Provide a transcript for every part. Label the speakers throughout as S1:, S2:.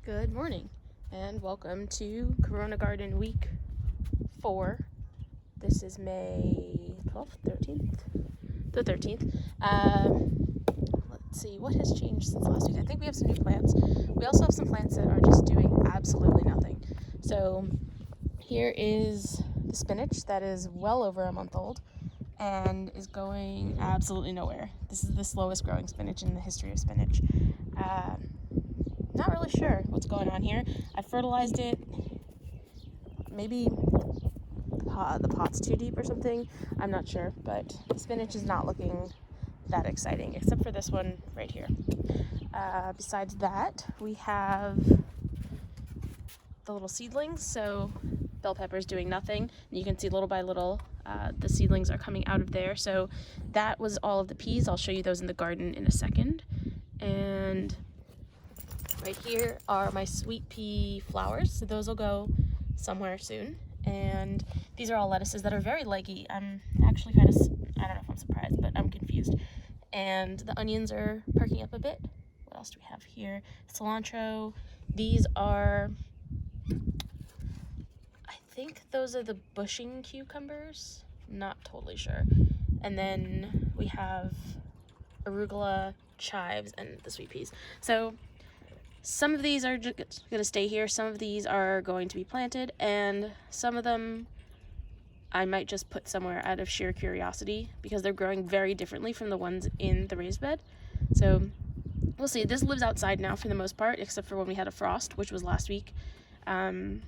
S1: Good morning and welcome to Corona Garden Week 4. This is May 12th, 13th? The 13th. Let's see, what has changed since last week? I think we have some new plants. We also have some plants that are just doing absolutely nothing. So here is the spinach that is well over a month old and is going absolutely nowhere. This is the slowest growing spinach in the history of spinach. Not really sure what's going on here. I fertilized it. Maybe the pot's too deep or something. I'm not sure, but the spinach is not looking that exciting, except for this one right here. Besides that, we have the little seedlings. So bell pepper's doing nothing. And you can see little by little the seedlings are coming out of there. So that was all of the peas. I'll show you those in the garden in a second. And right here are my sweet pea flowers, so those will go somewhere soon. And these are all lettuces that are very leggy. I'm actually I don't know if I'm surprised, but I'm confused. And the onions are perking up a bit. What else do we have here? Cilantro. These are, I think those are the bushing cucumbers. Not totally sure. And then we have arugula, chives, and the sweet peas. So some of these are just going to stay here, some of these are going to be planted, and some of them I might just put somewhere out of sheer curiosity because they're growing very differently from the ones in the raised bed. So we'll see. This lives outside now for the most part, except for when we had a frost, which was last week. I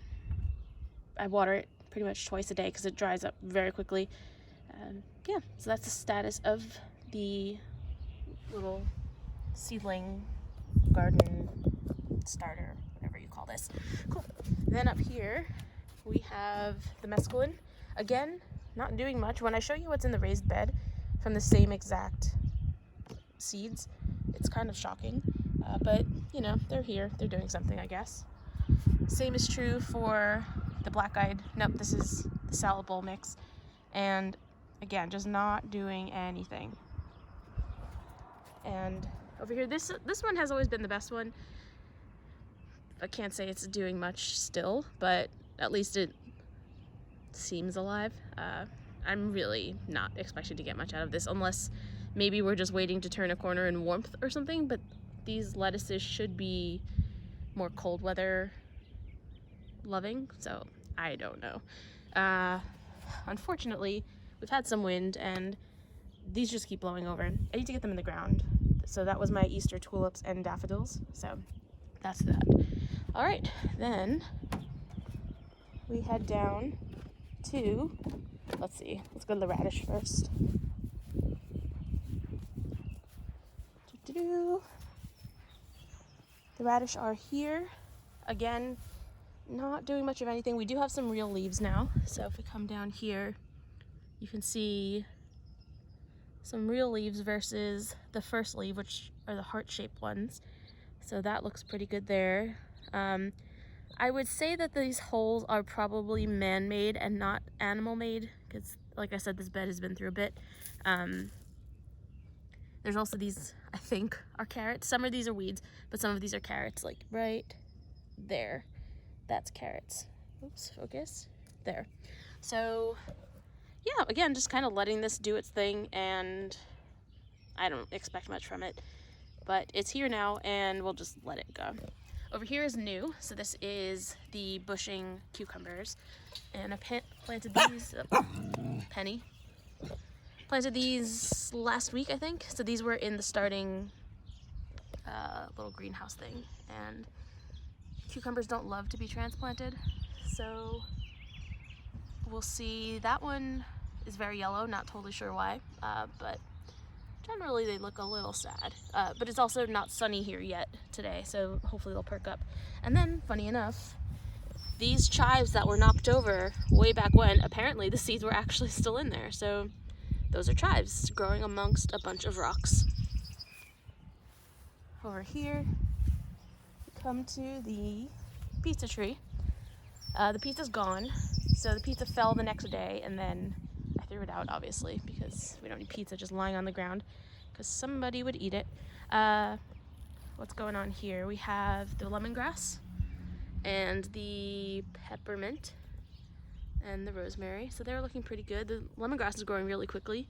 S1: water it pretty much twice a day because it dries up very quickly. Yeah, so that's the status of the little seedling garden starter, whatever you call this. Cool. Then up here we have the mesclun. Again, not doing much. When I show you what's in the raised bed from the same exact seeds, it's kind of shocking. But you know, they're here, they're doing something, I guess. Same is true for the black-eyed. Nope, this is the salad bowl mix. And again, just not doing anything. And over here, this one has always been the best one. I can't say it's doing much still, but at least it seems alive. I'm really not expecting to get much out of this unless maybe we're just waiting to turn a corner in warmth or something, but these lettuces should be more cold weather loving, so I don't know. Unfortunately, we've had some wind and these just keep blowing over. I need to get them in the ground. So that was my Easter tulips and daffodils, so that's that. All right, then we head down to, let's go to the radish first. The radish are here. Again, not doing much of anything. We do have some real leaves now, so if we come down here, you can see some real leaves versus the first leaf, which are the heart-shaped ones. So that looks pretty good there. I would say that these holes are probably man-made and not animal-made, because like I said, this bed has been through a bit. There's also these, I think, are carrots. Some of these are weeds, but some of these are carrots, like right there. That's carrots. Oops, focus. There. So yeah, again, just kind of letting this do its thing, and I don't expect much from it, but it's here now and we'll just let it go. Over here is new, so this is the bushing cucumbers, and I planted these, Penny, planted these last week, I think, so these were in the starting little greenhouse thing, and cucumbers don't love to be transplanted, so we'll see. That one is very yellow, not totally sure why, but generally they look a little sad, but it's also not sunny here yet today, so hopefully they'll perk up. And then, funny enough, these chives that were knocked over way back when, apparently the seeds were actually still in there, so those are chives growing amongst a bunch of rocks. Over here, we come to the pizza tree. The pizza's gone, so the pizza fell the next day, and then I threw it out, obviously, because we don't need pizza just lying on the ground, because somebody would eat it. What's going on here? We have the lemongrass. and the peppermint and the rosemary. So they're looking pretty good. The lemongrass is growing really quickly.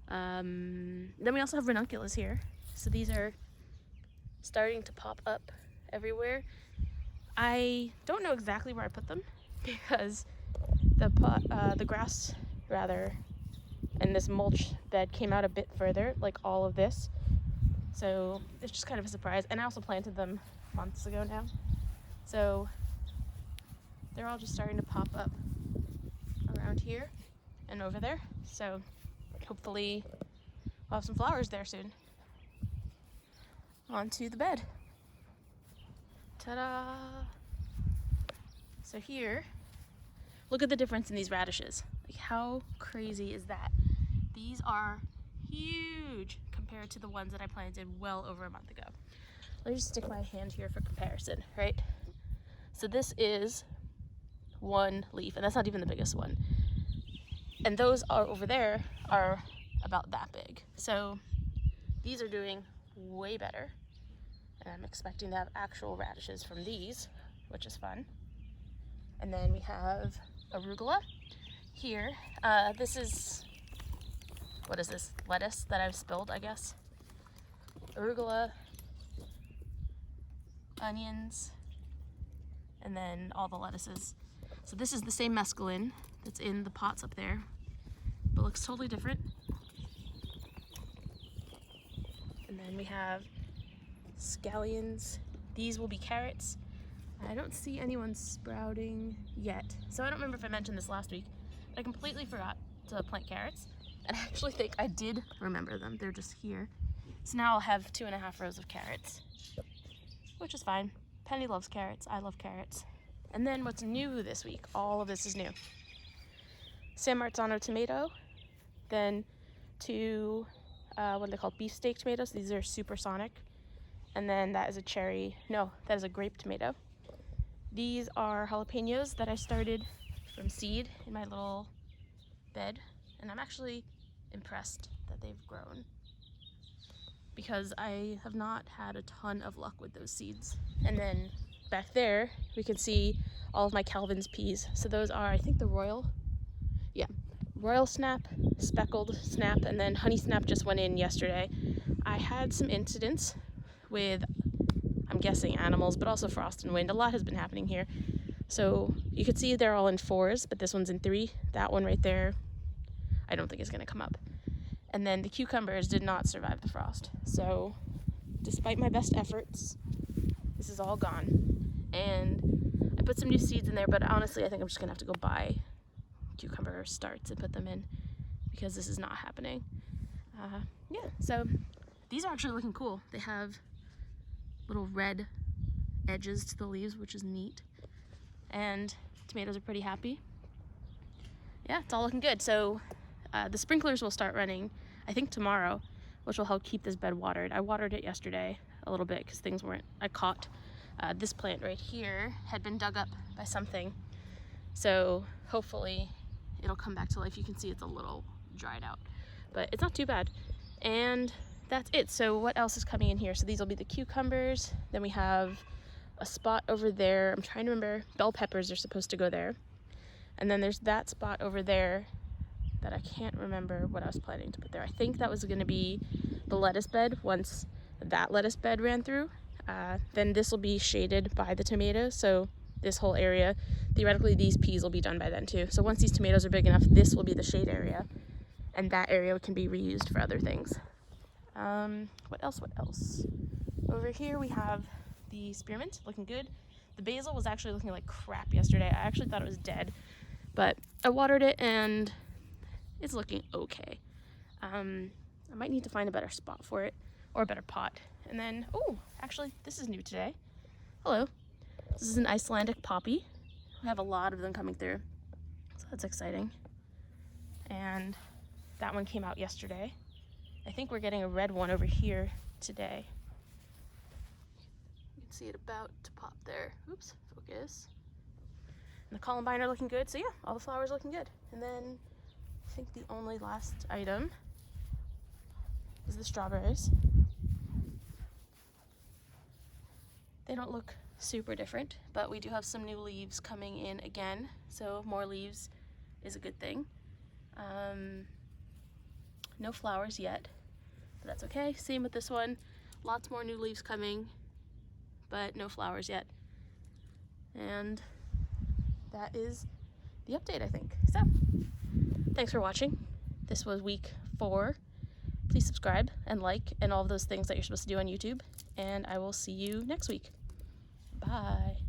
S1: Then we also have ranunculus here. So these are starting to pop up everywhere. I don't know exactly where I put them because the grass rather and this mulch bed came out a bit further, like all of this. So it's just kind of a surprise. And I also planted them months ago now. So they're all just starting to pop up around here and over there. So hopefully we'll have some flowers there soon. Onto the bed. Ta-da! So here, look at the difference in these radishes. Like, how crazy is that? These are huge compared to the ones that I planted well over a month ago. Let me just stick my hand here for comparison, right? So this is one leaf, and that's not even the biggest one. And those are over there are about that big. So these are doing way better. And I'm expecting to have actual radishes from these, which is fun. And then we have arugula here. This is, what is this? Lettuce that I've spilled, I guess. Arugula, onions, and then all the lettuces. So this is the same mesclun that's in the pots up there, but looks totally different. And then we have scallions. These will be carrots. I don't see anyone sprouting yet. So I don't remember if I mentioned this last week, but I completely forgot to plant carrots. And I actually think I did remember them. They're just here. So now I'll have 2.5 rows of carrots, which is fine. Penny loves carrots. I love carrots. And then what's new this week? All of this is new. San Marzano tomato, then two, what are they called? Beefsteak tomatoes. These are supersonic. And then that is a cherry, no, that is a grape tomato. These are jalapenos that I started from seed in my little bed. And I'm actually impressed that they've grown because I have not had a ton of luck with those seeds. And then back there, we can see all of my Calvin's peas. So those are, I think, the royal snap, speckled snap, and then honey snap just went in yesterday. I had some incidents with, I'm guessing, animals, but also frost and wind. A lot has been happening here. So you can see they're all in 4s, but this one's in 3. That one right there, I don't think is going to come up. And then the cucumbers did not survive the frost. So despite my best efforts, this is all gone. And I put some new seeds in there, but honestly, I think I'm just going to have to go buy cucumber starts and put them in because this is not happening. Yeah, so these are actually looking cool. They have little red edges to the leaves, which is neat. And tomatoes are pretty happy. Yeah, it's all looking good. So the sprinklers will start running, I think tomorrow, which will help keep this bed watered. I watered it yesterday a little bit because things weren't, I caught this plant right here had been dug up by something. So hopefully it'll come back to life. You can see it's a little dried out, but it's not too bad. And that's it. So what else is coming in here? So these will be the cucumbers. Then we have a spot over there. I'm trying to remember. Bell peppers are supposed to go there. And then there's that spot over there that I can't remember what I was planning to put there. I think that was going to be the lettuce bed once that lettuce bed ran through. Then this will be shaded by the tomatoes. So this whole area, theoretically these peas will be done by then too. So once these tomatoes are big enough, this will be the shade area. And that area can be reused for other things. What else? Over here we have the spearmint, looking good. The basil was actually looking like crap yesterday. I actually thought it was dead, but I watered it and it's looking okay. I might need to find a better spot for it or a better pot. And then, oh, actually this is new today. Hello. This is an Icelandic poppy. We have a lot of them coming through, so that's exciting. And that one came out yesterday. I think we're getting a red one over here today. You can see it about to pop there. Oops, focus. And the columbine are looking good. So yeah, all the flowers are looking good. And then I think the only last item is the strawberries. They don't look super different, but we do have some new leaves coming in again, so more leaves is a good thing. No flowers yet, but that's okay. Same with this one. Lots more new leaves coming, but no flowers yet. And that is the update, I think. So, thanks for watching. This was week 4. Please subscribe and like and all of those things that you're supposed to do on YouTube, and I will see you next week. Bye.